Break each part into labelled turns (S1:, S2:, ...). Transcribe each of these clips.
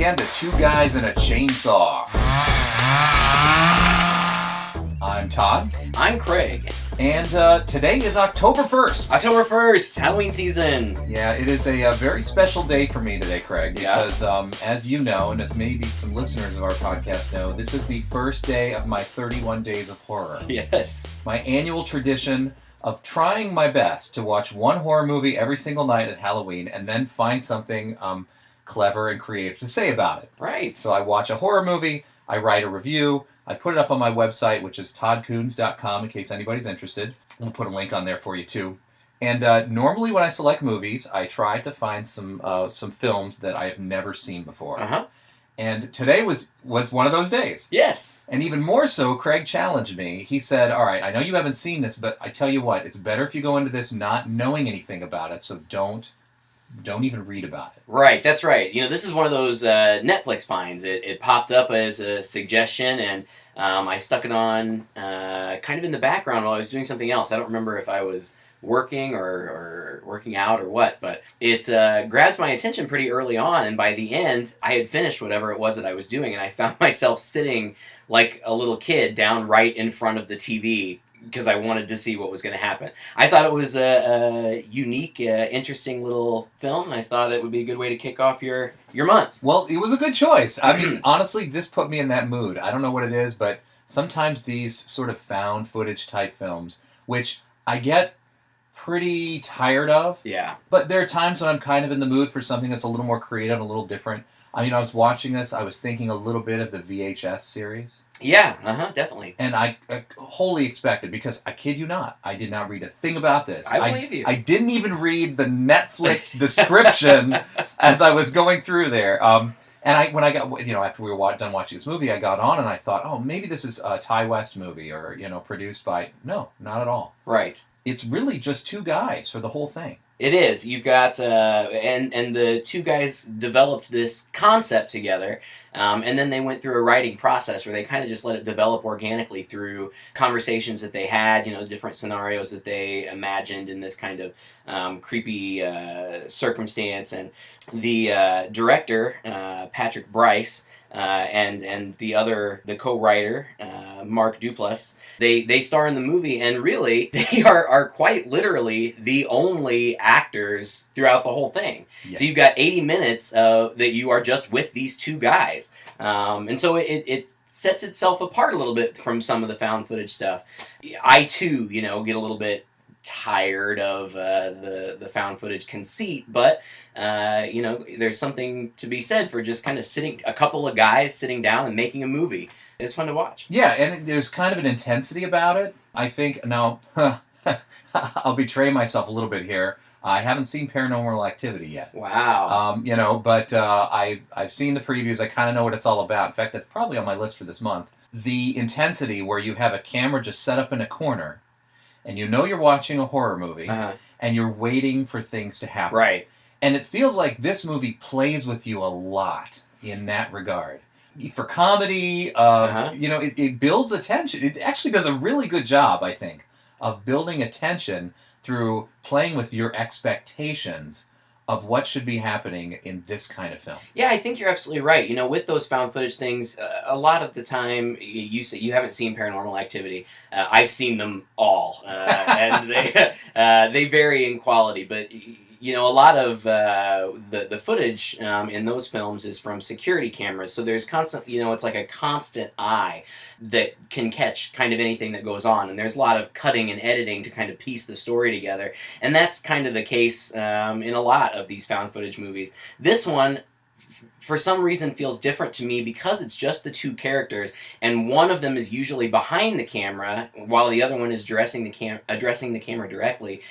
S1: again to Two Guys and a Chainsaw. I'm Todd.
S2: I'm Craig.
S1: And today is October 1st.
S2: October 1st, Halloween season.
S1: Yeah, it is a very special day for me today, Craig, because as you know, and as maybe some listeners of our podcast know, this is the first day of my 31 Days of Horror.
S2: Yes.
S1: My annual tradition of trying my best to watch one horror movie every single night at Halloween and then find something clever and creative to say about it.
S2: Right.
S1: So I watch a horror movie, I write a review, I put it up on my website, which is toddcoons.com, in case anybody's interested. We'll put a link on there for you, too. And normally when I select movies, I try to find some films that I have never seen before.
S2: Uh-huh.
S1: And today was one of those days.
S2: Yes.
S1: And even more so, Craig challenged me. He said, all right, I know you haven't seen this, but I tell you what, it's better if you go into this not knowing anything about it, so don't even read about it.
S2: Right, that's right. You know, this is one of those Netflix finds. It popped up as a suggestion, and I stuck it on kind of in the background while I was doing something else. I don't remember if I was working or working out or what, but it grabbed my attention pretty early on, and by the end, I had finished whatever it was that I was doing, and I found myself sitting like a little kid down right in front of the TV, because I wanted to see what was going to happen. I thought it was a unique, interesting little film, and I thought it would be a good way to kick off your month.
S1: Well, it was a good choice. I mean, honestly, this put me in that mood. I don't know what it is, but sometimes these sort of found footage type films, which I get pretty tired of.
S2: Yeah.
S1: But there are times when I'm kind of in the mood for something that's a little more creative, a little different. I mean, I was watching this, I was thinking a little bit of the VHS series.
S2: Yeah, definitely.
S1: And I wholly expected, because I kid you not, I did not read a thing about this.
S2: I believe you.
S1: I didn't even read the Netflix description as I was going through there. And when I got, after we were done watching this movie, I got on and I thought, oh, maybe this is a Ty West movie or, produced by... No, not at all.
S2: Right.
S1: It's really just two guys for the whole thing.
S2: It is. You've got, and the two guys developed this concept together, and then they went through a writing process where they kind of just let it develop organically through conversations that they had, different scenarios that they imagined in this kind of creepy circumstance. And the director, Patrick Bryce, and the co-writer, Mark Duplass, they star in the movie, and really they are quite literally the only actors throughout the whole thing.
S1: Yes.
S2: So you've got 80 minutes that you are just with these two guys, and so it sets itself apart a little bit from some of the found footage stuff. I too, get a little bit tired of the found footage conceit, but there's something to be said for just kind of a couple of guys sitting down and making a movie. It's fun to watch.
S1: Yeah, and there's kind of an intensity about it. I think, now, I'll betray myself a little bit here. I haven't seen Paranormal Activity yet.
S2: Wow.
S1: But I've seen the previews. I kind of know what it's all about. In fact, that's probably on my list for this month. The intensity where you have a camera just set up in a corner, and you're watching a horror movie, and you're waiting for things to happen.
S2: Right.
S1: And it feels like this movie plays with you a lot in that regard. For comedy, it builds attention. It actually does a really good job, I think, of building attention through playing with your expectations of what should be happening in this kind of film.
S2: Yeah, I think you're absolutely right. With those found footage things, a lot of the time, you say you haven't seen Paranormal Activity. I've seen them all, and they vary in quality. But a lot of the footage in those films is from security cameras. So there's constant, it's like a constant eye that can catch kind of anything that goes on. And there's a lot of cutting and editing to kind of piece the story together. And that's kind of the case in a lot of these found footage movies. This one, for some reason, feels different to me because it's just the two characters, and one of them is usually behind the camera while the other one is addressing the camera directly.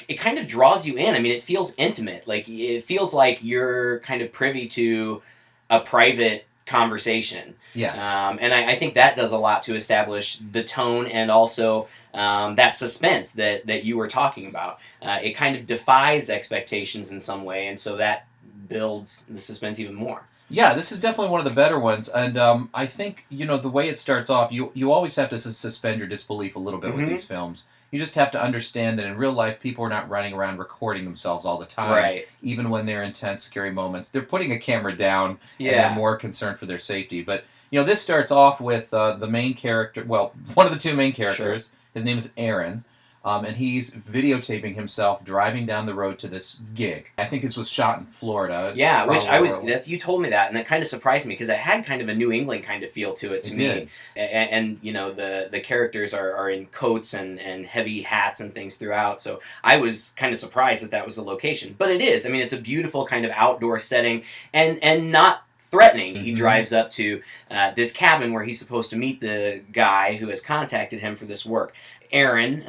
S2: It kind of draws you in. I mean, it feels intimate. Like, it feels like you're kind of privy to a private conversation.
S1: Yes.
S2: And I think that does a lot to establish the tone and also that suspense that you were talking about. It kind of defies expectations in some way, and so that builds the suspense even more.
S1: Yeah, this is definitely one of the better ones, and I think, the way it starts off, you always have to suspend your disbelief a little bit with these films. You just have to understand that in real life, people are not running around recording themselves all the time.
S2: Right.
S1: Even when they're in tense, scary moments, they're putting a camera down and they're
S2: Yeah.
S1: more concerned for their safety. But this starts off with the main character. Well, one of the two main characters. Sure. His name is Aaron. And he's videotaping himself driving down the road to this gig. I think this was shot in Florida.
S2: Yeah, which you told me that, and that kind of surprised me because it had kind of a New England kind of feel to it to me.
S1: Did.
S2: And the characters are in coats and heavy hats and things throughout, so I was kind of surprised that was the location. But it is. I mean, it's a beautiful kind of outdoor setting and not threatening. He drives up to this cabin where he's supposed to meet the guy who has contacted him for this work. Aaron,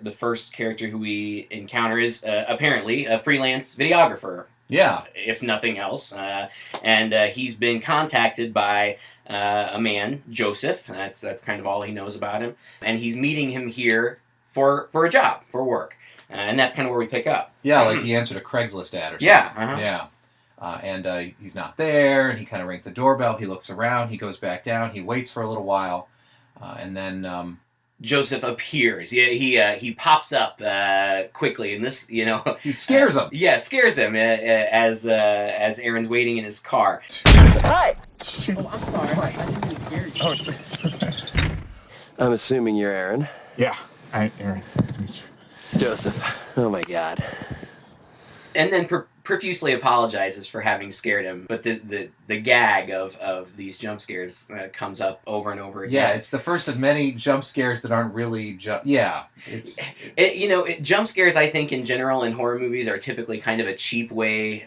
S2: the first character who we encounter, is apparently a freelance videographer.
S1: Yeah.
S2: If nothing else. And he's been contacted by a man, Joseph. That's kind of all he knows about him. And he's meeting him here for a job, for work. And that's kind of where we pick up.
S1: Yeah, like he answered a Craigslist ad or something.
S2: Yeah. Uh-huh.
S1: Yeah. And he's not there, and he kind of rings the doorbell. He looks around. He goes back down. He waits for a little while, and then
S2: Joseph appears. Yeah, he pops up quickly, and this,
S1: it scares him.
S2: Yeah, scares him as Aaron's waiting in his car.
S3: Hi.
S4: Oh, I'm sorry. I didn't mean to scare you.
S3: Oh, it's I'm assuming you're Aaron.
S4: Yeah, I'm Aaron. Nice to meet you.
S3: Joseph. Oh my God.
S2: And then profusely apologizes for having scared him, but the gag of these jump scares comes up over and over again.
S1: Yeah, it's the first of many jump scares that aren't really
S2: jump scares, I think, in general in horror movies are typically kind of a cheap way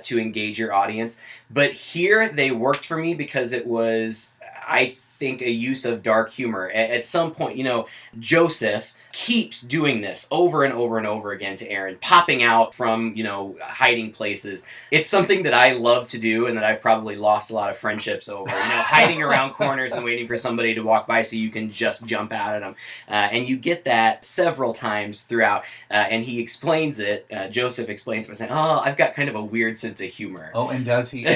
S2: to engage your audience, but here they worked for me because it was, I think, a use of dark humor. At some point, Joseph keeps doing this over and over and over again to Aaron, popping out from, hiding places. It's something that I love to do and that I've probably lost a lot of friendships over, hiding around corners and waiting for somebody to walk by so you can just jump out at them. And you get that several times throughout. And he explains it, Joseph explains by saying, I've got kind of a weird sense of humor.
S1: Oh, and does he?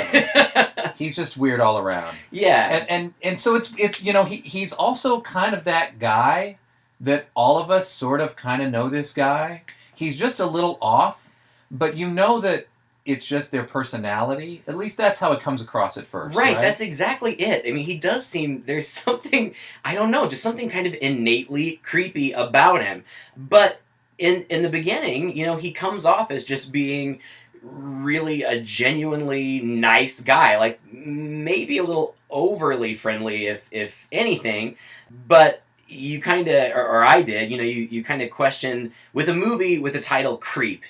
S1: He's just weird all around.
S2: Yeah.
S1: And so it's he's also kind of that guy that all of us sort of kind of know this guy. He's just a little off, but that it's just their personality. At least that's how it comes across at first.
S2: Right, that's exactly it. I mean, he does seem, there's something, I don't know, just something kind of innately creepy about him. But in the beginning, he comes off as just being really a genuinely nice guy, like maybe a little overly friendly if anything, but you kind of, or I did, you kind of question, with a movie with the title Creep,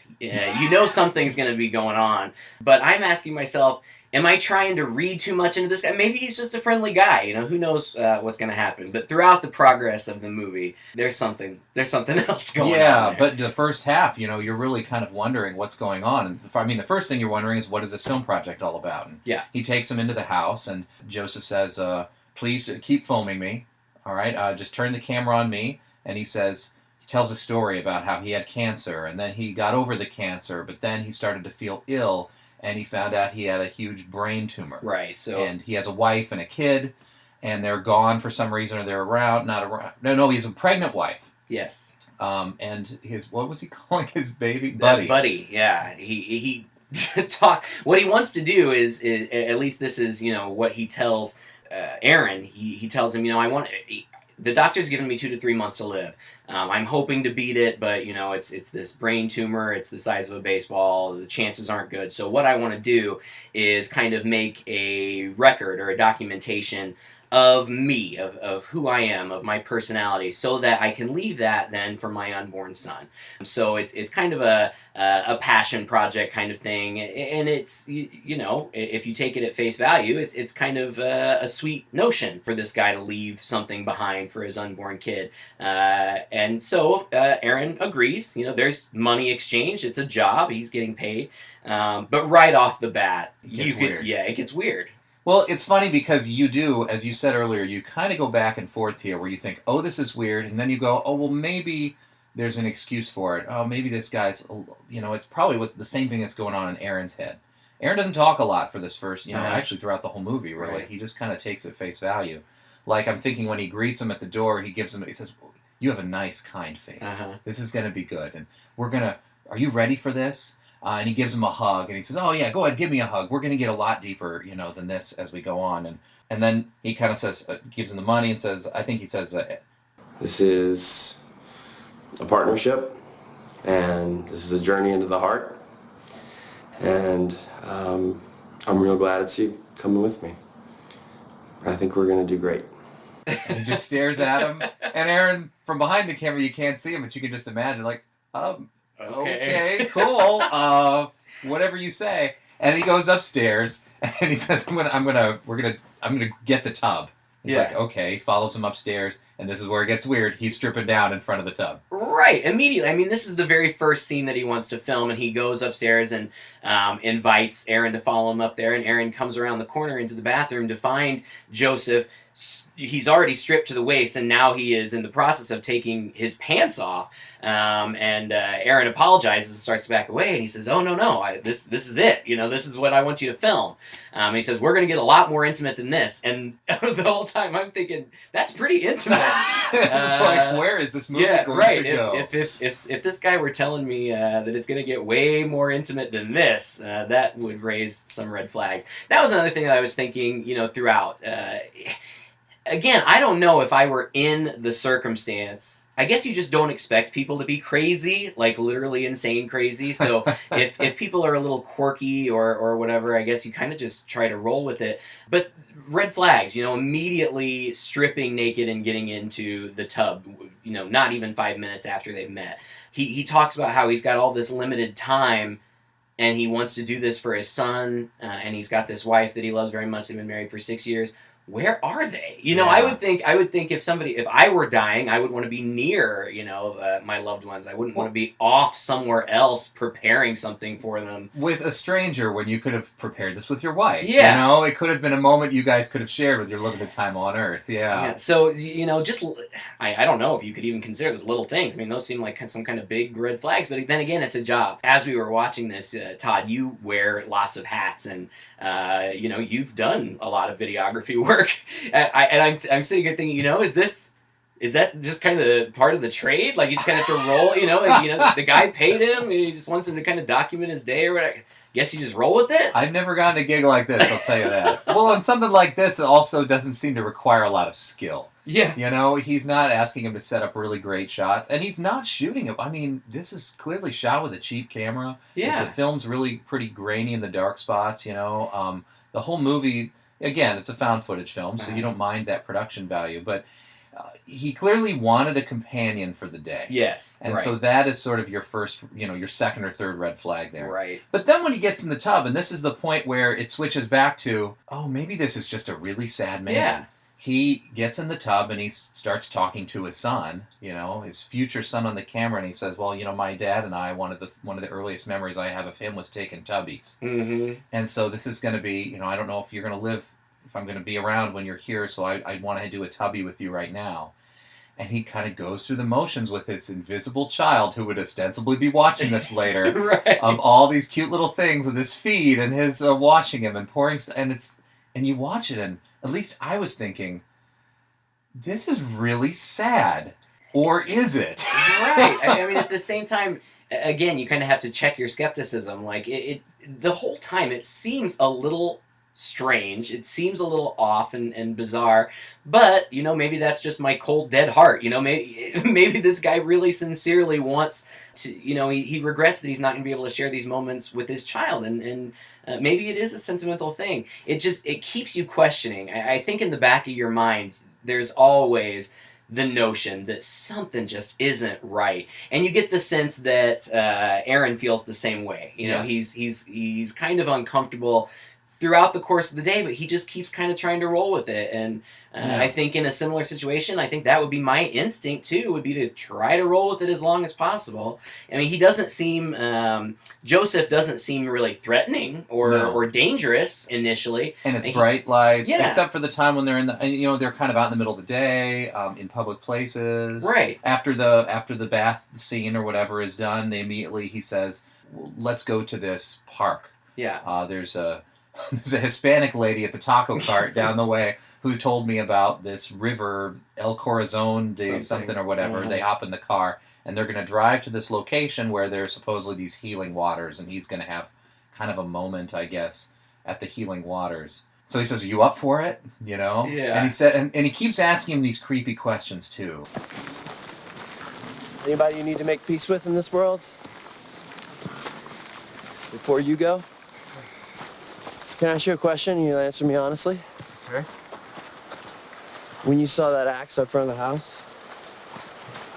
S2: something's going to be going on, but I'm asking myself, am I trying to read too much into this guy? Maybe he's just a friendly guy, who knows what's going to happen, but throughout the progress of the movie, there's something else going on.
S1: Yeah, but the first half, you're really kind of wondering what's going on. And the first thing you're wondering is, what is this film project all about? And
S2: yeah.
S1: He takes him into the house, and Joseph says, please keep filming me. All right, just turn the camera on me. And he tells a story about how he had cancer, and then he got over the cancer, but then he started to feel ill, and he found out he had a huge brain tumor.
S2: Right, so...
S1: And he has a wife and a kid, and they're gone for some reason, or they're not around. No, he has a pregnant wife.
S2: Yes.
S1: And what was he calling his baby? Buddy.
S2: Buddy, yeah. He what he wants to do is, at least this is, what he tells Aaron. He tells him, the doctor's given me 2 to 3 months to live. I'm hoping to beat it, but it's this brain tumor. It's the size of a baseball. The chances aren't good. So what I want to do is kind of make a record or a documentation of me, of who I am, of my personality, so that I can leave that then for my unborn son. So it's kind of a passion project kind of thing, and it's, if you take it at face value, it's kind of a sweet notion for this guy to leave something behind for his unborn kid. And so Aaron agrees. There's money exchanged. It's a job. He's getting paid. But right off the bat, it gets weird.
S1: Well, it's funny because you do, as you said earlier, you kind of go back and forth here where you think, oh, this is weird, and then you go, oh, well, maybe there's an excuse for it. Oh, maybe this guy's, it's probably the same thing that's going on in Aaron's head. Aaron doesn't talk a lot for this first, actually throughout the whole movie, really. Right. He just kind of takes it face value. Like, I'm thinking when he greets him at the door, he says, you have a nice, kind face. This is going to be good. And are you ready for this? And he gives him a hug, and he says, oh, yeah, go ahead, give me a hug. We're going to get a lot deeper, than this as we go on. And then he kind of says, gives him the money and says, I think he says...
S3: This is a partnership, and this is a journey into the heart. And I'm real glad it's you coming with me. I think we're going to do great.
S1: And he just stares at him. And Aaron, from behind the camera, you can't see him, but you can just imagine, like, okay, cool. Whatever you say. And he goes upstairs and he says, I'm gonna get the tub. He's like, okay, follows him upstairs, and this is where it gets weird. He's stripping down in front of the tub.
S2: Right, immediately. I mean, this is the very first scene that he wants to film, and he goes upstairs and invites Aaron to follow him up there, and Aaron comes around the corner into the bathroom to find Joseph. He's already stripped to the waist, and now he is in the process of taking his pants off. And Aaron apologizes and starts to back away, and he says, "Oh no, this is it. This is what I want you to film." And he says, "We're going to get a lot more intimate than this." And the whole time I'm thinking, that's pretty intimate.
S1: It's like, where is this movie going to go?
S2: If this guy were telling me that it's going to get way more intimate than this, that would raise some red flags. That was another thing that I was thinking, throughout. Again, I don't know if I were in the circumstance. I guess you just don't expect people to be crazy, like literally insane crazy. So if people are a little quirky or whatever, I guess you kind of just try to roll with it. But red flags, immediately stripping naked and getting into the tub, not even 5 minutes after they've met. He talks about how he's got all this limited time and he wants to do this for his son, and he's got this wife that he loves very much. They've been married for 6 years. Where are they? I would think if I were dying, I would want to be near, my loved ones. I wouldn't want to be off somewhere else preparing something for them.
S1: With a stranger, when you could have prepared this with your wife.
S2: Yeah.
S1: It could have been a moment you guys could have shared with your limited time on Earth. Yeah.
S2: So, I don't know if you could even consider those little things. I mean, those seem like some kind of big red flags, but then again, it's a job. As we were watching this, Todd, you wear lots of hats, and, you've done a lot of videography work. I'm sitting here thinking, is that just kind of part of the trade? Like, you just kind of have to roll, the guy paid him, and he just wants him to kind of document his day or whatever. Guess you just roll with it?
S1: I've never gotten a gig like this, I'll tell you that. Well, and something like this also doesn't seem to require a lot of skill.
S2: Yeah.
S1: He's not asking him to set up really great shots, and he's not shooting it. I mean, this is clearly shot with a cheap camera.
S2: Yeah.
S1: The film's really pretty grainy in the dark spots, The whole movie, again, it's a found footage film, so you don't mind that production value, but he clearly wanted a companion for the day.
S2: Yes.
S1: And so that is sort of your first, your second or third red flag there.
S2: Right.
S1: But then when he gets in the tub, and this is the point where it switches back to, oh, maybe this is just a really sad man.
S2: Yeah.
S1: He gets in the tub and he starts talking to his son, his future son on the camera, and he says, well, my dad and I, one of the earliest memories I have of him was taking tubbies.
S2: Mm-hmm.
S1: And so this is going to be, I don't know if you're going to live, if I'm going to be around when you're here, so I want to do a tubby with you right now. And he kind of goes through the motions with his invisible child, who would ostensibly be watching this later,
S2: right.
S1: Of all these cute little things with his feed and his washing him and pouring, and you watch it, and at least I was thinking, this is really sad, or is it?
S2: Right. I mean, at the same time, again, you kind of have to check your skepticism. Like the whole time, it seems a little strange. It seems a little off and bizarre, but maybe that's just my cold dead heart. Maybe this guy really sincerely wants to, he regrets that he's not going to be able to share these moments with his child, and maybe it is a sentimental thing. It keeps you questioning. I think in the back of your mind, there's always the notion that something just isn't right, and you get the sense that Aaron feels the same way.
S1: Yes.
S2: He's kind of uncomfortable throughout the course of the day, but he just keeps kind of trying to roll with it. And I think in a similar situation, I think that would be my instinct too, would be to try to roll with it as long as possible. I mean, he doesn't seem, Joseph doesn't seem really threatening or dangerous initially.
S1: And it's bright lights,
S2: Yeah.
S1: except for the time when they're in the, they're kind of out in the middle of the day, in public places.
S2: Right.
S1: After the bath scene or whatever is done, he says, well, let's go to this park.
S2: Yeah.
S1: There's a there's a Hispanic lady at the taco cart down the way who told me about this river, El Corazon de something or whatever. They hop in the car, and they're going to drive to this location where there's supposedly these healing waters, and he's going to have kind of a moment, I guess, at the healing waters. So he says, "Are you up for it?" You know?
S2: Yeah.
S1: And he said, and he keeps asking him these creepy questions, too.
S3: Anybody you need to make peace with in this world? Before you go? Can I ask you a question and you'll answer me honestly?
S4: Okay.
S3: When you saw that axe up front of the house,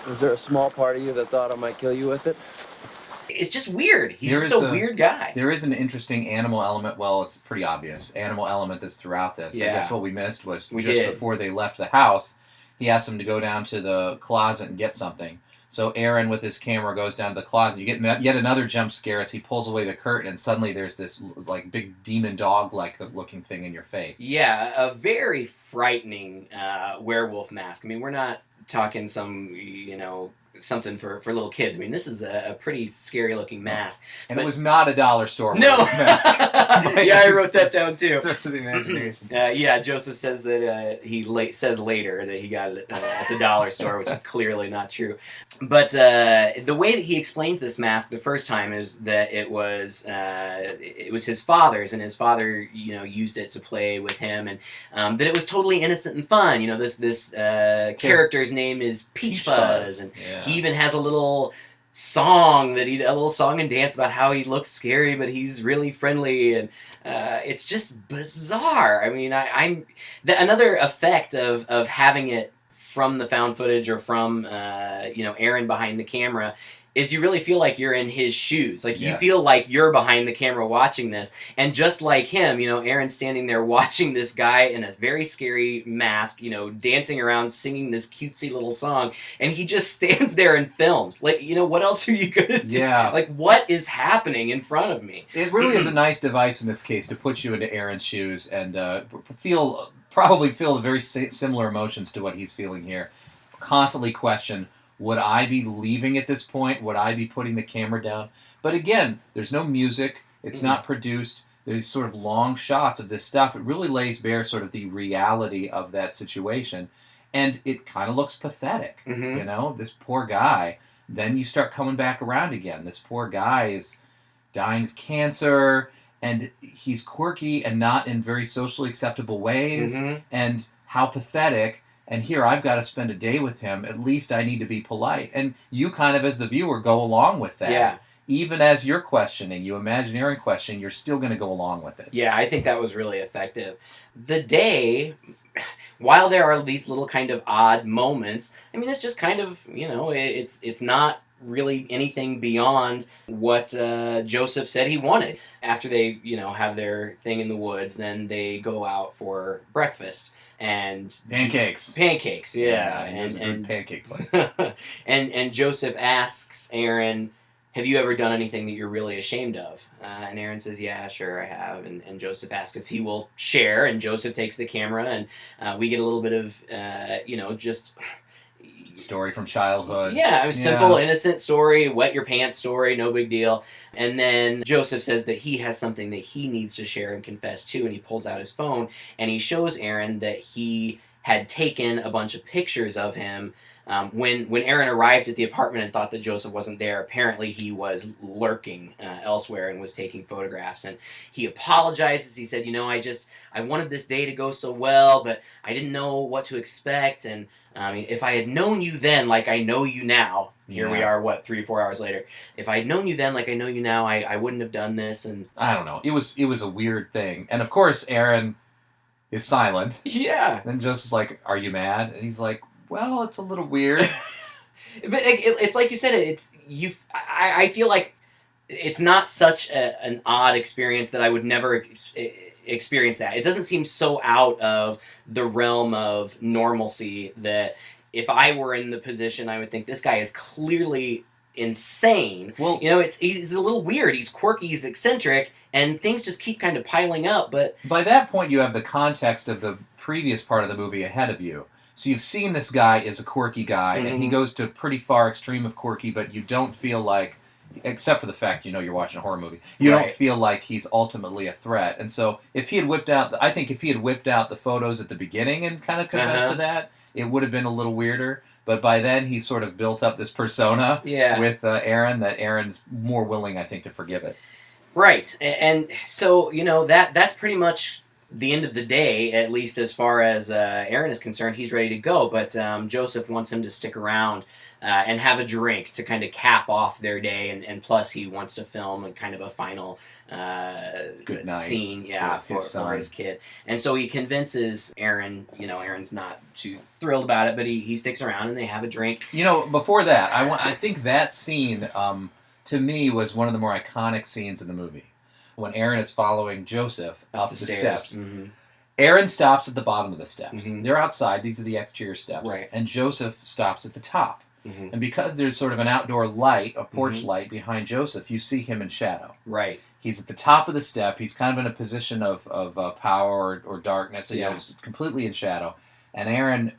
S3: was there a small part of you that thought I might kill you with it?
S2: It's just weird. He's just a weird guy.
S1: There is an interesting animal element. Well, it's pretty obvious. Animal element that's throughout this.
S2: Yeah.
S1: I guess what we missed was before they left the house, he asked them to go down to the closet and get something. So Aaron, with his camera, goes down to the closet. You get yet another jump scare as he pulls away the curtain, and suddenly there's this like big demon dog-like looking thing in your face.
S2: Yeah, a very frightening werewolf mask. I mean, we're not talking some, something for little kids. I mean, this is a pretty scary looking mask.
S1: And it was not a dollar store
S2: No!
S1: mask.
S2: Yeah, I wrote that down too.
S1: To the imagination.
S2: Yeah, Joseph says that says later that he got it at the dollar store, which is clearly not true. But the way that he explains this mask the first time is that it was his father's, and his father, used it to play with him, and that it was totally innocent and fun. This character's name is Peach Fuzz, and he even has a little song and dance about how he looks scary, but he's really friendly, and it's just bizarre. I mean, another effect of having it from the found footage or from Aaron behind the camera is you really feel like you're in his shoes. Like, you feel like you're behind the camera watching this. And just like him, Aaron's standing there watching this guy in a very scary mask, dancing around, singing this cutesy little song. And he just stands there and films. Like, what else are you going to do?
S1: Yeah.
S2: Like, what is happening in front of me?
S1: It really is a nice device in this case to put you into Aaron's shoes and probably feel very similar emotions to what he's feeling here. Constantly question, would I be leaving at this point? Would I be putting the camera down? But again, there's no music. It's not produced. There's sort of long shots of this stuff. It really lays bare sort of the reality of that situation. And it kind of looks pathetic, this poor guy. Then you start coming back around again. This poor guy is dying of cancer, and he's quirky and not in very socially acceptable ways. And how pathetic. And here, I've got to spend a day with him. At least I need to be polite. And you kind of, as the viewer, go along with that.
S2: Yeah.
S1: Even as you're questioning, you imagine Aaron questioning, you're still going to go along with it.
S2: Yeah, I think that was really effective. The day, while there are these little kind of odd moments, I mean, it's just kind of, it's not really anything beyond what Joseph said he wanted. After they, have their thing in the woods, then they go out for breakfast. And
S1: pancakes,
S2: yeah,
S1: and a good pancake place.
S2: and Joseph asks Aaron, "Have you ever done anything that you're really ashamed of?" And Aaron says, "Yeah, sure, I have." And Joseph asks if he will share, and Joseph takes the camera, and we get a little bit of just
S1: story from childhood.
S2: Yeah, simple, innocent story, wet your pants story, no big deal. And then Joseph says that he has something that he needs to share and confess to, and he pulls out his phone, and he shows Aaron that he had taken a bunch of pictures of him. When Aaron arrived at the apartment and thought that Joseph wasn't there, apparently he was lurking elsewhere and was taking photographs. And he apologizes. He said, I wanted this day to go so well, but I didn't know what to expect. And if I had known you then like I know you now, here we are, 3 or 4 hours later. If I had known you then like I know you now, I wouldn't have done this. And
S1: I don't know. It was a weird thing. And of course, Aaron is silent.
S2: Yeah.
S1: Then Joseph's like, "Are you mad?" And he's like, "Well, it's a little weird."
S2: But it's like you said, I feel like it's not such an odd experience that I would never experience that. It doesn't seem so out of the realm of normalcy that if I were in the position, I would think this guy is clearly insane.
S1: Well,
S2: he's a little weird. He's quirky. He's eccentric, and things just keep kind of piling up. But
S1: by that point, you have the context of the previous part of the movie ahead of you. So you've seen this guy is a quirky guy, and he goes to pretty far extreme of quirky, but you don't feel like except for the fact you're watching a horror movie. You
S2: Right.
S1: don't feel like he's ultimately a threat. And so if he had whipped out, I think if he had whipped out the photos at the beginning and kind of confessed to that, it would have been a little weirder. But by then, he sort of built up this persona with Aaron that Aaron's more willing, I think, to forgive it.
S2: Right. And so, that's pretty much the end of the day, at least as far as Aaron is concerned. He's ready to go, but Joseph wants him to stick around and have a drink to kind of cap off their day, and plus he wants to film a kind of a final
S1: good night
S2: scene for his kid. And so he convinces Aaron. Aaron's not too thrilled about it, but he sticks around and they have a drink.
S1: Before that, I think that scene to me was one of the more iconic scenes in the movie. When Aaron is following Joseph up the steps.
S2: Mm-hmm.
S1: Aaron stops at the bottom of the steps.
S2: Mm-hmm.
S1: They're outside. These are the exterior steps.
S2: Right.
S1: And Joseph stops at the top.
S2: Mm-hmm.
S1: And because there's sort of an outdoor light, a porch light behind Joseph, you see him in shadow.
S2: Right.
S1: He's at the top of the step. He's kind of in a position of power or darkness. He's completely in shadow. And Aaron,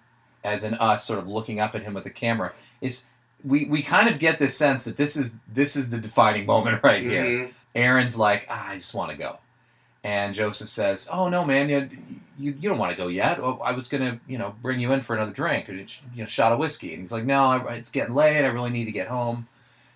S1: as in us, sort of looking up at him with the camera, is we kind of get this sense that this is the defining moment right here.
S2: Mm-hmm.
S1: Aaron's like, I just want to go. And Joseph says, oh, no, man, you don't want to go yet. Oh, I was going to, bring you in for another drink, or, shot of whiskey. And he's like, no, it's getting late. I really need to get home.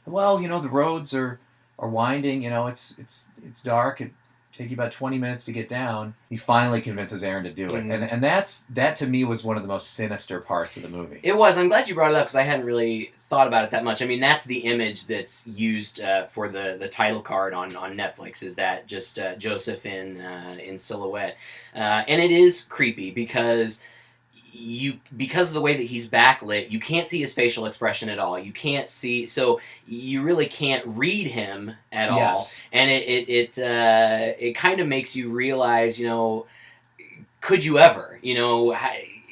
S1: Well, the roads are winding. It's dark. It'd take you about 20 minutes to get down. He finally convinces Aaron to do it.
S2: Mm-hmm.
S1: And that, to me, was one of the most sinister parts of the movie.
S2: It was. I'm glad you brought it up because I hadn't really thought about it that much. I mean, that's the image that's used for the title card on Netflix, is that just Joseph in silhouette. And it is creepy because of the way that he's backlit, you can't see his facial expression at all. You can't see, so you really can't read him at all. And it kind of makes you realize, could you ever,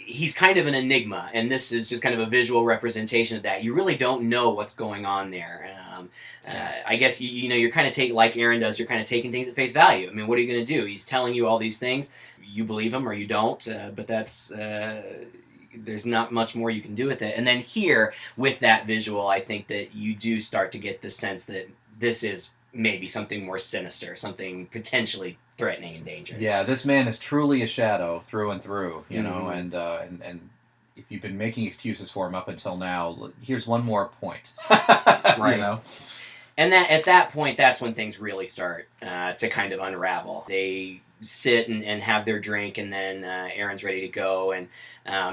S2: he's kind of an enigma, and this is just kind of a visual representation of that. You really don't know what's going on there. I guess you're kind of like Aaron does. You're kind of taking things at face value. I mean, what are you going to do? He's telling you all these things. You believe him or you don't. But that's there's not much more you can do with it. And then here, with that visual, I think that you do start to get the sense that this is maybe something more sinister, something potentially threatening and dangerous.
S1: Yeah, this man is truly a shadow through and through, and if you've been making excuses for him up until now, here's one more point.
S2: Right. And at that point, that's when things really start to kind of unravel. They sit and have their drink, and then Aaron's ready to go, and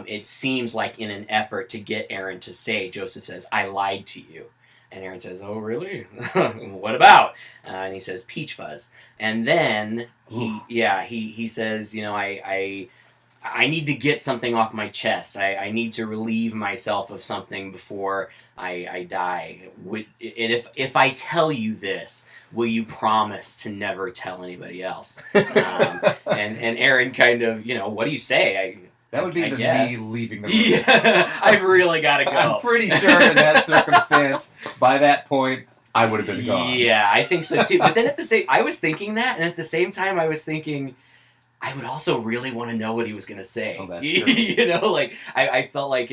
S2: it seems like in an effort to get Aaron to say, Joseph says, I lied to you. And Aaron says, oh, really? What about? And he says, peach fuzz. And then he says, I need to get something off my chest. I need to relieve myself of something before I die. And if I tell you this, will you promise to never tell anybody else? And Aaron kind of, what do you say?
S1: That would be me leaving the room.
S2: Yeah, I've really got to go.
S1: I'm pretty sure in that circumstance, by that point, I would have been gone.
S2: Yeah, I think so too. But then I was thinking that, and at the same time, I was thinking, I would also really want to know what he was going to say.
S1: Oh, that's true.
S2: I felt like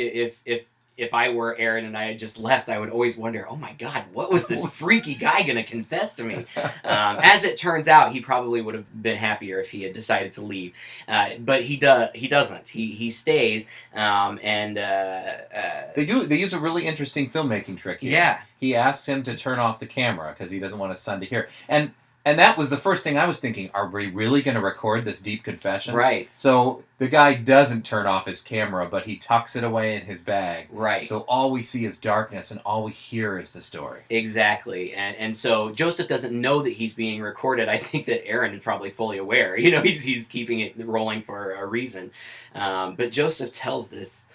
S2: if I were Aaron and I had just left, I would always wonder, oh my God, what was this freaky guy going to confess to me? As it turns out, he probably would have been happier if he had decided to leave. But he doesn't. He stays.
S1: They use a really interesting filmmaking trick here.
S2: Yeah.
S1: He asks him to turn off the camera because he doesn't want his son to hear. And that was the first thing I was thinking, are we really going to record this deep confession?
S2: Right.
S1: So the guy doesn't turn off his camera, but he tucks it away in his bag.
S2: Right.
S1: So all we see is darkness, and all we hear is the story.
S2: Exactly. And so Joseph doesn't know that he's being recorded. I think that Aaron is probably fully aware. He's keeping it rolling for a reason. But Joseph tells this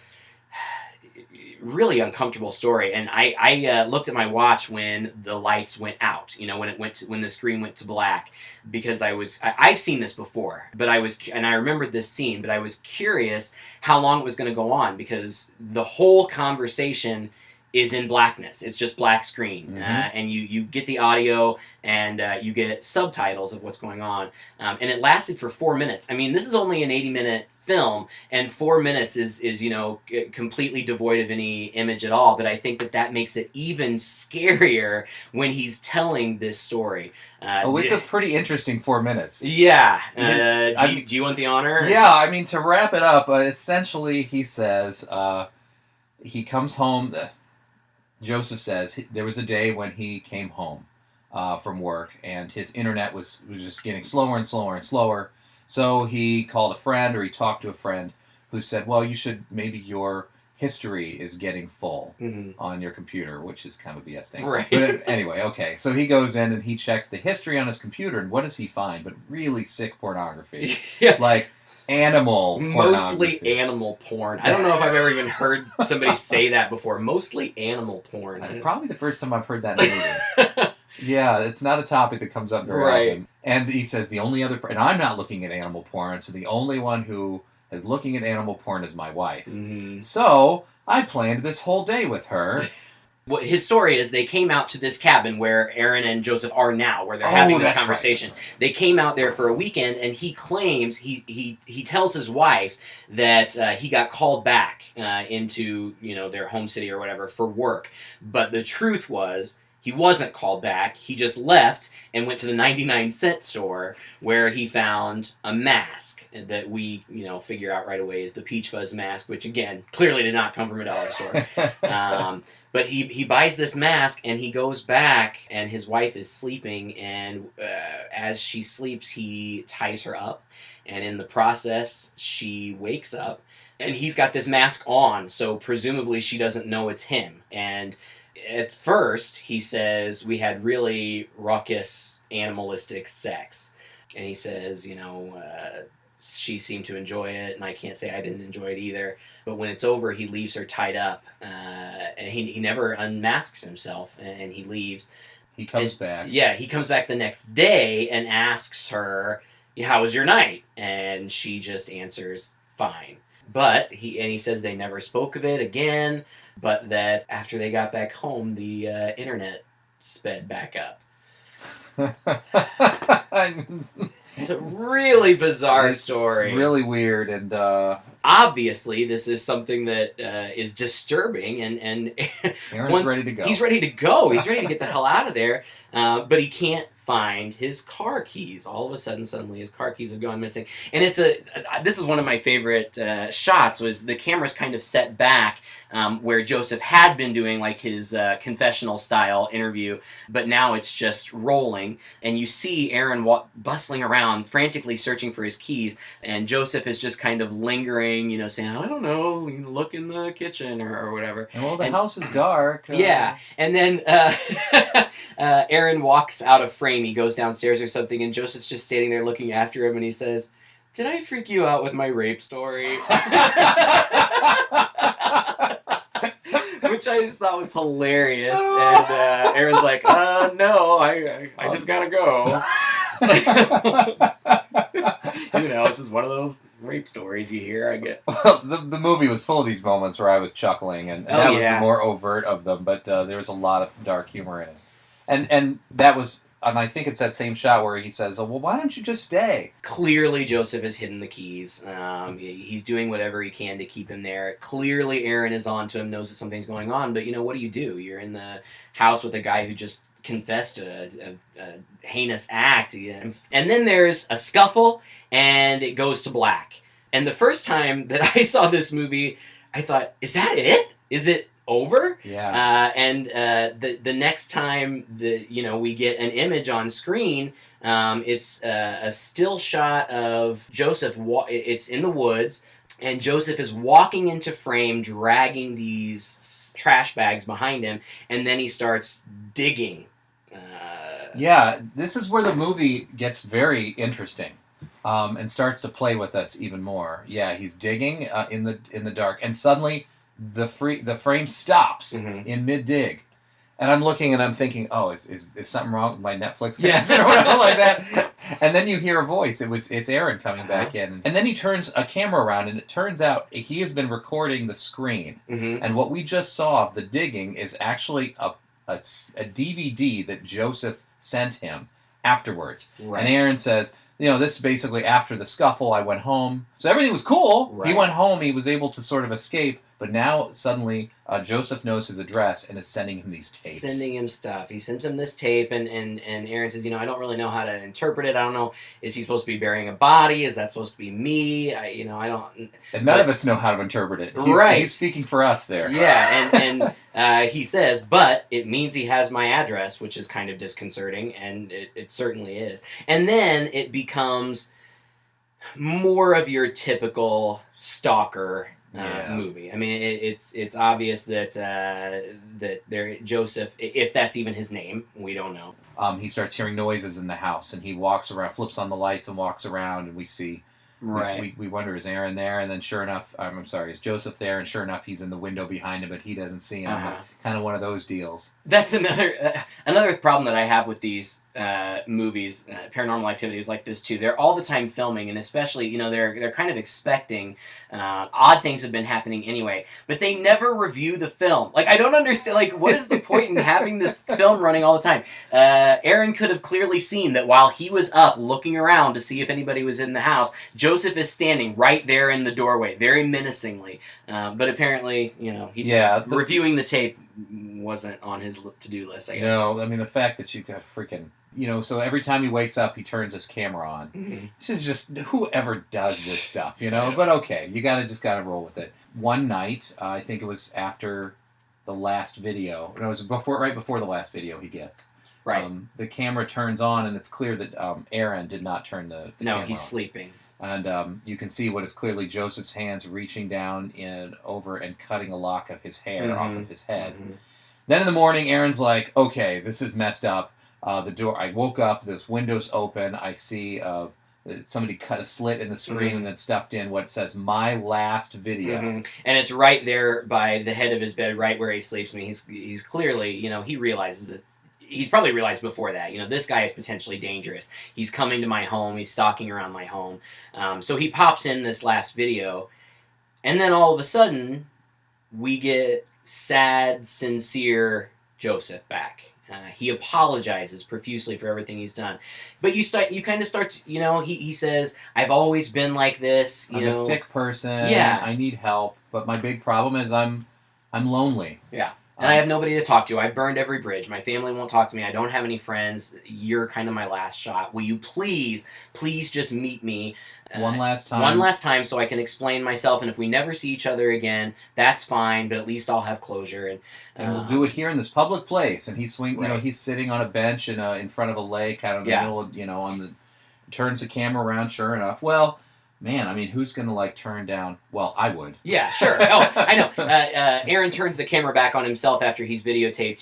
S2: really uncomfortable story, and I looked at my watch when the lights went out, when the screen went to black, because I've seen this before, but I remembered this scene, but I was curious how long it was going to go on, because the whole conversation is in blackness. It's just black screen, and you get the audio and you get subtitles of what's going on. And it lasted for 4 minutes. I mean, this is only an 80-minute film, and 4 minutes is completely devoid of any image at all. But I think that makes it even scarier when he's telling this story.
S1: It's a pretty interesting 4 minutes.
S2: Yeah. Do you want the honor?
S1: Yeah, I mean, to wrap it up, essentially he says he comes home. Joseph says there was a day when he came home from work, and his internet was just getting slower and slower and slower. So he called a friend, or he talked to a friend, who said, well, maybe your history is getting full on your computer, which is kind of a BS thing.
S2: Right.
S1: But anyway, okay. So he goes in and he checks the history on his computer, and what does he find? But really sick pornography.
S2: Yeah.
S1: Like animal
S2: Mostly
S1: pornography.
S2: animal porn. I don't know if I've ever even heard somebody say that before. Mostly animal porn.
S1: Probably the first time I've heard that movie. Yeah, it's not a topic that comes up very often. And he says the only other... And I'm not looking at animal porn, so the only one who is looking at animal porn is my wife. So I planned this whole day with her.
S2: What his story is, they came out to this cabin where Aaron and Joseph are now, where they're having this conversation.
S1: Right.
S2: They came out there for a weekend, and he claims, he tells his wife that he got called back into their home city or whatever for work. But the truth was, he wasn't called back. He just left and went to the 99-cent store where he found a mask that we, figure out right away is the Peach Fuzz mask, which, again, clearly did not come from a dollar store. But he buys this mask, and he goes back, and his wife is sleeping, and as she sleeps, he ties her up, and in the process, she wakes up, and he's got this mask on, so presumably she doesn't know it's him. And at first, he says, we had really raucous, animalistic sex. And he says, she seemed to enjoy it, and I can't say I didn't enjoy it either. But when it's over, he leaves her tied up, and he never unmasks himself, and he leaves.
S1: He comes back.
S2: Yeah, he comes back the next day and asks her, how was your night? And she just answers, fine. But he says they never spoke of it again, but that after they got back home, the internet sped back up. It's a really bizarre story.
S1: It's really weird, and
S2: obviously this is something that is disturbing, and
S1: Aaron's ready to go.
S2: He's ready to go. He's ready to get the hell out of there, but he can't find his car keys. All of a sudden, suddenly his car keys have gone missing. And this is one of my favorite shots, was the camera's kind of set back where Joseph had been doing like his confessional style interview, but now it's just rolling, and you see Aaron bustling around, frantically searching for his keys, and Joseph is just kind of lingering, saying, I don't know, look in the kitchen or whatever.
S1: And the house is dark.
S2: Yeah, and then Aaron walks out of frame. He goes downstairs or something, and Joseph's just standing there looking after him, and he says, did I freak you out with my rape story? Which I just thought was hilarious. And Aaron's like, no, I just gotta go. This is one of those rape stories you hear, I get.
S1: Well, the movie was full of these moments where I was chuckling, and that was the more overt of them, but there was a lot of dark humor in it. And that was... And I think it's that same shot where he says, well, why don't you just stay?
S2: Clearly, Joseph has hidden the keys. He's doing whatever he can to keep him there. Clearly, Aaron is on to him, knows that something's going on. But, what do? You're in the house with a guy who just confessed a heinous act. And then there's a scuffle, and it goes to black. And the first time that I saw this movie, I thought, is that it? Is it over?
S1: Yeah.
S2: And the next time we get an image on screen, it's a still shot of Joseph. It's in the woods, and Joseph is walking into frame, dragging these trash bags behind him, and then he starts digging.
S1: Yeah, this is where the movie gets very interesting. And starts to play with us even more. Yeah, he's digging in the dark, and suddenly the frame stops in mid-dig, And I'm looking and I'm thinking, oh, is something wrong with my Netflix connection or whatever like that? And then you hear a voice. It's Aaron coming back in. And then he turns a camera around, and it turns out he has been recording the screen.
S2: Mm-hmm.
S1: And what we just saw of the digging is actually a DVD that Joseph sent him afterwards.
S2: Right.
S1: And Aaron says, this is basically after the scuffle, I went home. So everything was cool.
S2: Right.
S1: He went home. He was able to sort of escape. But now, suddenly, Joseph knows his address and is sending him these tapes.
S2: Sending him stuff. He sends him this tape, and Aaron says, I don't really know how to interpret it. I don't know. Is he supposed to be burying a body? Is that supposed to be me? I don't...
S1: And none of us know how to interpret it. He's speaking for us there.
S2: Yeah, and he says, but it means he has my address, which is kind of disconcerting, and it certainly is. And then it becomes more of your typical stalker movie. I mean, it's obvious that Joseph, if that's even his name, we don't know.
S1: He starts hearing noises in the house, and he walks around, flips on the lights, and walks around, and we see.
S2: Right.
S1: We wonder, is Aaron there? And then sure enough, is Joseph there? And sure enough, he's in the window behind him, but he doesn't see him. Kind of one of those deals.
S2: That's another problem that I have with these movies, Paranormal Activities like this too. They're all the time filming, and especially, they're kind of expecting odd things have been happening anyway, but they never review the film. Like, I don't understand, like, what is the point in having this film running all the time? Aaron could have clearly seen that while he was up looking around to see if anybody was in the house, Joseph is standing right there in the doorway, very menacingly. But apparently, reviewing the tape wasn't on his to-do list, I guess.
S1: No, I mean, the fact that you got freaking... so every time he wakes up, he turns his camera on.
S2: Mm-hmm.
S1: This is just... Whoever does this stuff,
S2: Yeah.
S1: But okay, you gotta roll with it. One night, I think it was after the last video. No, it was right before the last video he gets.
S2: Right.
S1: The camera turns on, and it's clear that Aaron did not turn the camera
S2: he's
S1: on.
S2: sleeping.
S1: And you can see what is clearly Joseph's hands reaching down over and cutting a lock of his hair off of his head.
S2: Mm-hmm.
S1: Then in the morning, Aaron's like, okay, this is messed up. The door, I woke up, this window's open, I see somebody cut a slit in the screen and then stuffed in what says, my last video.
S2: Mm-hmm. And it's right there by the head of his bed, right where he sleeps. I mean, he's clearly, he realizes it. He's probably realized before that, this guy is potentially dangerous. He's coming to my home. He's stalking around my home. So he pops in this last video. And then all of a sudden, we get sad, sincere Joseph back. He apologizes profusely for everything he's done. But you kind of start, he says, I've always been like this.
S1: I'm a sick person.
S2: Yeah.
S1: I need help. But my big problem is I'm lonely.
S2: Yeah. And I have nobody to talk to. I burned every bridge. My family won't talk to me. I don't have any friends. You're kind of my last shot. Will you please just meet me
S1: one last time?
S2: One last time so I can explain myself. And if we never see each other again, that's fine. But at least I'll have closure.
S1: And we'll do it here in this public place. And he's
S2: Right.
S1: He's sitting on a bench in front of a lake, kind of in the middle of, turns the camera around. Sure enough, well. Man, I mean, who's going to, turn down... Well, I would.
S2: Yeah, sure. Oh, I know. Aaron turns the camera back on himself after he's videotaped,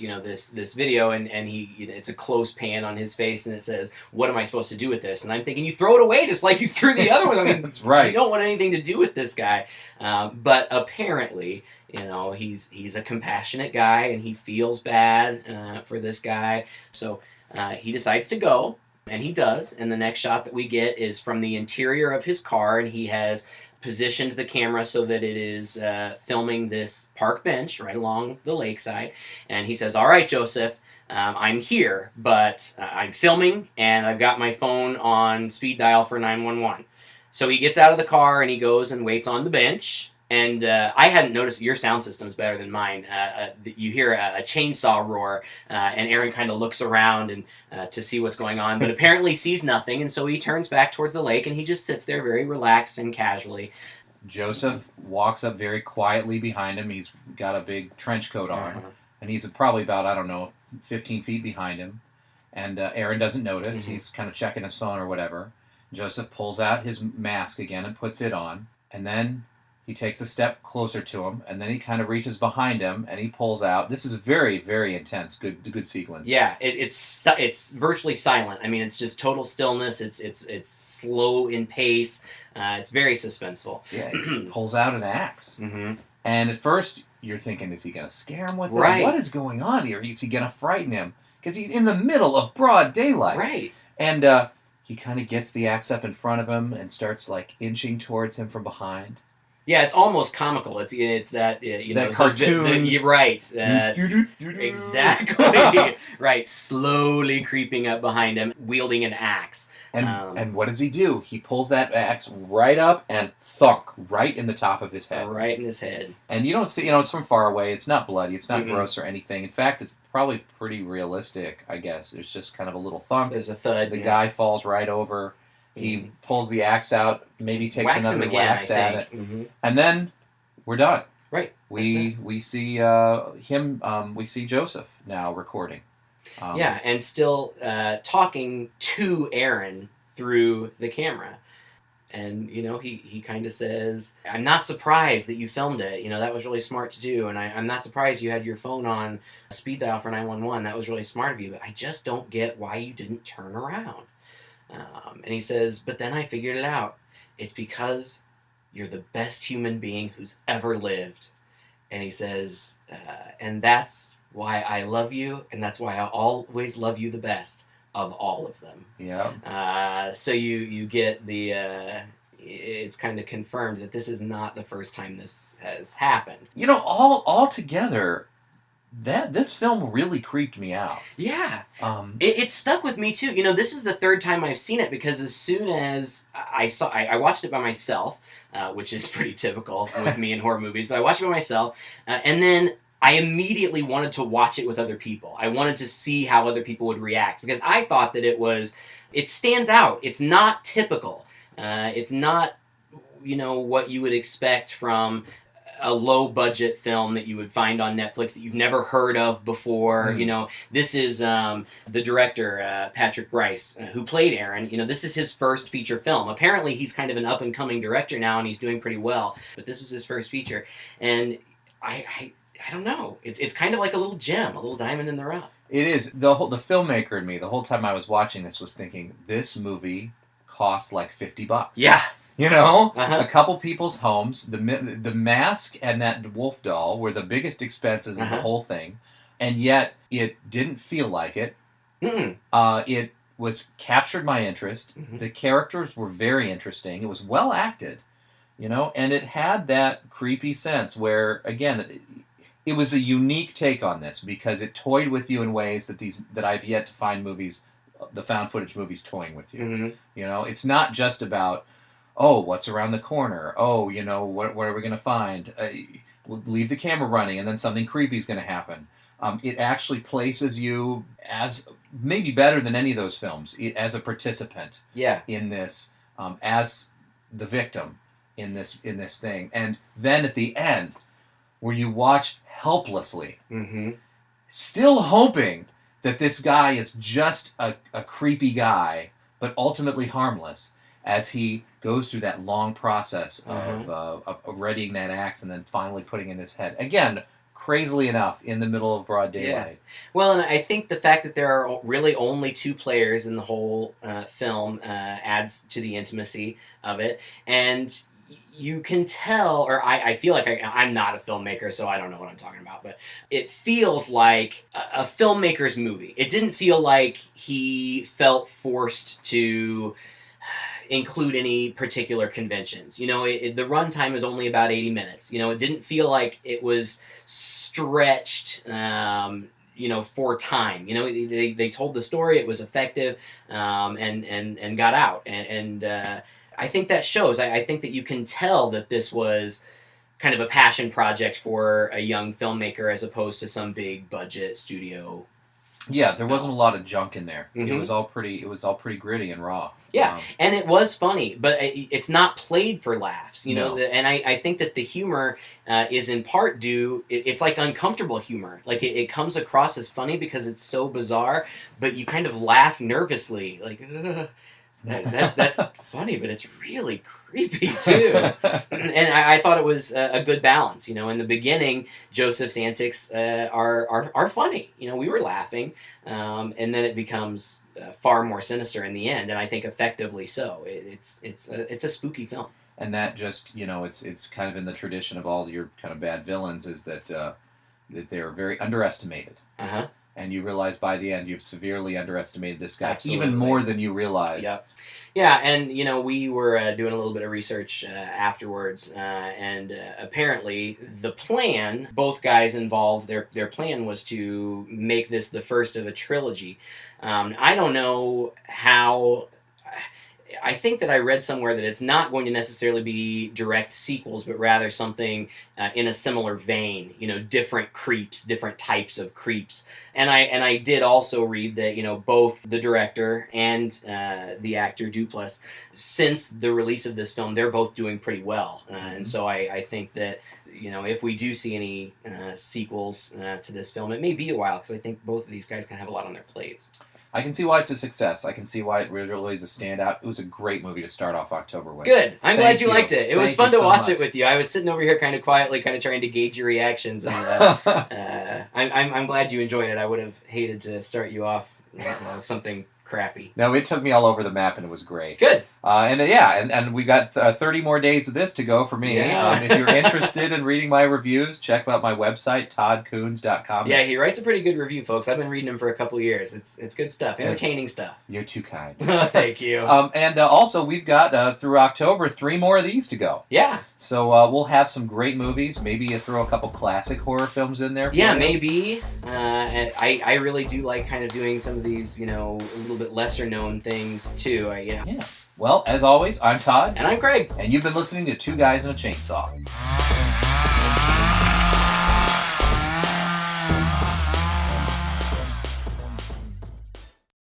S2: this video, and he it's a close pan on his face, and it says, what am I supposed to do with this? And I'm thinking, you throw it away just like you threw the other one. I mean,
S1: that's right.
S2: You don't want anything to do with this guy. But apparently, he's a compassionate guy, and he feels bad for this guy. So he decides to go. And he does, and the next shot that we get is from the interior of his car, and he has positioned the camera so that it is filming this park bench right along the lakeside. And he says, all right, Joseph, I'm here, but I'm filming, and I've got my phone on speed dial for 911. So he gets out of the car, and he goes and waits on the bench. And I hadn't noticed your sound system's better than mine. You hear a chainsaw roar, and Aaron kind of looks around and to see what's going on, but apparently sees nothing, and so he turns back towards the lake, and he just sits there very relaxed and casually.
S1: Joseph walks up very quietly behind him. He's got a big trench coat on, and he's probably about, 15 feet behind him. And Aaron doesn't notice.
S2: Mm-hmm.
S1: He's kind of checking his phone or whatever. Joseph pulls out his mask again and puts it on, and then... he takes a step closer to him, and then he kind of reaches behind him, and he pulls out. This is very, very intense. Good sequence.
S2: Yeah, it's virtually silent. I mean, it's just total stillness. It's slow in pace. It's very suspenseful.
S1: Yeah, he pulls out an axe.
S2: Mm-hmm.
S1: And at first, you're thinking, is he going to scare him with it?
S2: Right.
S1: What is going on here? Is he going to frighten him? Because he's in the middle of broad daylight.
S2: Right.
S1: And he kind of gets the axe up in front of him and starts like inching towards him from behind.
S2: Yeah, it's almost comical. It's that
S1: that cartoon.
S2: You're right. Exactly. Right. Slowly creeping up behind him, wielding an axe.
S1: And what does he do? He pulls that axe right up and thunk right in the top of his head.
S2: Right in his head.
S1: And you don't see, it's from far away. It's not bloody. It's not gross or anything. In fact, it's probably pretty realistic, I guess. There's just kind of a little thunk.
S2: There's a thud.
S1: The guy falls right over. He pulls the axe out, maybe takes another whack at it, and then we're done.
S2: Right.
S1: We see him. We see Joseph now recording.
S2: Yeah, and still talking to Aaron through the camera. And, he kind of says, I'm not surprised that you filmed it. That was really smart to do. And I'm not surprised you had your phone on speed dial for 911. That was really smart of you. But I just don't get why you didn't turn around. And he says, but then I figured it out. It's because you're the best human being who's ever lived. And he says, and that's why I love you, and that's why I always love you the best of all of them.
S1: Yeah.
S2: So you get the... it's kind of confirmed that this is not the first time this has happened.
S1: All together... This film really creeped me out.
S2: Yeah. It stuck with me too. This is the third time I've seen it because as soon as I watched it by myself, which is pretty typical with me in horror movies, but I watched it by myself, and then I immediately wanted to watch it with other people. I wanted to see how other people would react because I thought that it stands out. It's not typical. It's not, what you would expect from a low-budget film that you would find on Netflix that you've never heard of before. This is the director, Patrick Brice, who played Aaron. This is his first feature film. Apparently, he's kind of an up-and-coming director now, and he's doing pretty well. But this was his first feature. And I don't know. It's kind of like a little gem, a little diamond in the rough.
S1: It is. The filmmaker in me, the whole time I was watching this, was thinking, this movie cost like $50.
S2: Yeah.
S1: A couple people's homes, the mask and that wolf doll were the biggest expenses of the whole thing, and yet it didn't feel like it. It was captured my interest. The characters were very interesting. It was well acted, and it had that creepy sense where, again, it was a unique take on this because it toyed with you in ways that I've yet to find movies, the found footage movies, toying with you. It's not just about, oh, what's around the corner? Oh, what are we going to find? We'll leave the camera running and then something creepy is going to happen. It actually places you as, maybe better than any of those films, as a participant in this, as the victim in this thing. And then at the end, where you watch helplessly, still hoping that this guy is just a creepy guy, but ultimately harmless, as he goes through that long process of readying that axe and then finally putting it in his head. Again, crazily enough, in the middle of broad daylight.
S2: Yeah. Well, and I think the fact that there are really only two players in the whole film adds to the intimacy of it. And you can tell, or I feel like I'm not a filmmaker, so I don't know what I'm talking about, but it feels like a filmmaker's movie. It didn't feel like he felt forced to include any particular conventions. The runtime is only about 80 minutes. It didn't feel like it was stretched, for time. They told the story, it was effective, and got out. And I think that shows. I think that you can tell that this was kind of a passion project for a young filmmaker as opposed to some big budget studio.
S1: Yeah, there wasn't a lot of junk in there. It was all pretty gritty and raw.
S2: Yeah, and it was funny, but it's not played for laughs, and I think that the humor is in part due, it's like uncomfortable humor. Like, it comes across as funny because it's so bizarre, but you kind of laugh nervously, like, that's funny, but it's really creepy, too. And I thought it was a good balance, In the beginning, Joseph's antics are funny. We were laughing, and then it becomes far more sinister in the end, and I think effectively so. It's a spooky film.
S1: and that just, it's kind of in the tradition of all your kind of bad villains, is that they're very underestimated.
S2: Uh-huh.
S1: And you realize by the end you've severely underestimated this guy,
S2: Absolutely.
S1: even more than you realize.
S2: Yep. Yeah, and we were doing a little bit of research afterwards, and apparently the plan, both guys involved, their plan was to make this the first of a trilogy. I don't know how. I think that I read somewhere that it's not going to necessarily be direct sequels, but rather something in a similar vein. Different creeps, different types of creeps. And I did also read that both the director and the actor Duplass, since the release of this film, they're both doing pretty well. And so I think that if we do see any sequels to this film, it may be a while, because I think both of these guys kind of have a lot on their plates.
S1: I can see why it's a success. I can see why it really is a standout. It was a great movie to start off October with.
S2: Good. I'm glad you liked it. It was fun to watch it with you. I was sitting over here kind of quietly, kind of trying to gauge your reactions, and I'm glad you enjoyed it. I would have hated to start you off with something crappy.
S1: No, it took me all over the map, and it was great.
S2: Good.
S1: And we got 30 more days of this to go for me.
S2: Yeah.
S1: If you're interested in reading my reviews, check out my website, toddcoons.com.
S2: Yeah, he writes a pretty good review, folks. I've been reading him for a couple of years. It's good stuff, entertaining stuff.
S1: You're too kind.
S2: Thank you.
S1: Also, we've got, through October, 3 more of these to go.
S2: Yeah.
S1: So we'll have some great movies. Maybe you throw a couple classic horror films in there.
S2: Yeah, maybe. I really do like kind of doing some of these, a little bit lesser known things too.
S1: Yeah. Well, as always, I'm Todd.
S2: And I'm Craig.
S1: And you've been listening to Two Guys and a Chainsaw.